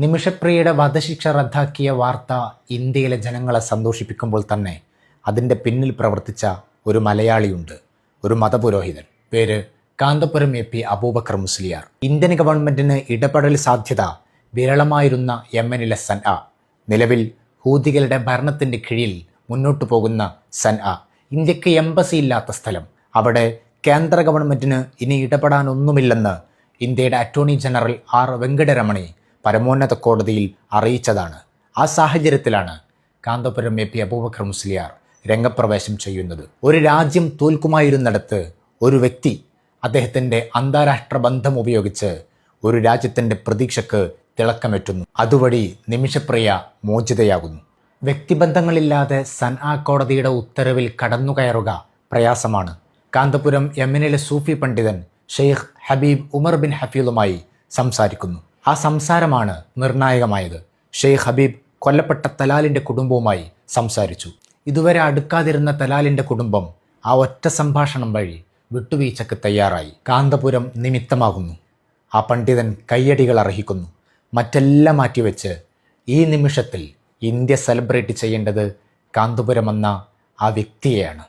നിമിഷപ്രിയയുടെ വധശിക്ഷ റദ്ദാക്കിയ വാർത്ത ഇന്ത്യയിലെ ജനങ്ങളെ സന്തോഷിപ്പിക്കുമ്പോൾ തന്നെ അതിൻ്റെ പിന്നിൽ പ്രവർത്തിച്ച ഒരു മലയാളിയുണ്ട്, ഒരു മതപുരോഹിതൻ. പേര് കാന്തപുരം AP അബൂബക്കർ മുസ്ലിയാർ. ഇന്ത്യൻ ഗവൺമെൻറ്റിന് ഇടപെടൽ സാധ്യത വിരളമായിരുന്ന യമനിലെ സൻആ, നിലവിൽ ഹൂതികളുടെ ഭരണത്തിൻ്റെ കീഴിൽ മുന്നോട്ടു പോകുന്ന സൻആ, ഇന്ത്യക്ക് എംബസി ഇല്ലാത്ത സ്ഥലം. അവിടെ കേന്ദ്ര ഗവൺമെൻറ്റിന് ഇനി ഇടപെടാനൊന്നുമില്ലെന്ന് ഇന്ത്യയുടെ അറ്റോർണി ജനറൽ R വെങ്കടരമണി പരമോന്നത കോടതിയിൽ അറിയിച്ചതാണ്. ആ സാഹചര്യത്തിലാണ് കാന്തപുരം AP അബൂബക്കർ മുസ്ലിയാർ രംഗപ്രവേശം ചെയ്യുന്നത്. ഒരു രാജ്യം തോൽക്കുമായിരുന്നിടത്ത് ഒരു വ്യക്തി അദ്ദേഹത്തിൻ്റെ അന്താരാഷ്ട്ര ബന്ധം ഉപയോഗിച്ച് ഒരു രാജ്യത്തിൻ്റെ പ്രതീക്ഷയ്ക്ക് തിളക്കമേറ്റുന്നു. അതുവഴി നിമിഷപ്രിയ മോചിതയാകുന്നു. വ്യക്തിബന്ധങ്ങളില്ലാതെ സൻആ കോടതിയുടെ ഉത്തരവിൽ കടന്നുകയറുക പ്രയാസമാണ്. കാന്തപുരം യമനിലെ സൂഫി പണ്ഡിതൻ ഷെയ്ഖ് ഹബീബ് ഉമർ ബിൻ ഹഫീലുമായി സംസാരിക്കുന്നു. ആ സംസാരമാണ് നിർണായകമായത്. ഷെയ്ഖ് ഹബീബ് കൊല്ലപ്പെട്ട തലാലിൻ്റെ കുടുംബവുമായി സംസാരിച്ചു. ഇതുവരെ അടുക്കാതിരുന്ന തലാലിൻ്റെ കുടുംബം ആ ഒറ്റ സംഭാഷണം വഴി വിട്ടുവീഴ്ചയ്ക്ക് തയ്യാറായി. കാന്തപുരം നിമിത്തമാകുന്നു. ആ പണ്ഡിതൻ കയ്യടികൾ അർഹിക്കുന്നു. മറ്റെല്ലാം മാറ്റിവെച്ച് ഈ നിമിഷത്തിൽ ഇന്ത്യ സെലിബ്രേറ്റ് ചെയ്യേണ്ടത് കാന്തപുരം എന്ന ആ വ്യക്തിയെയാണ്.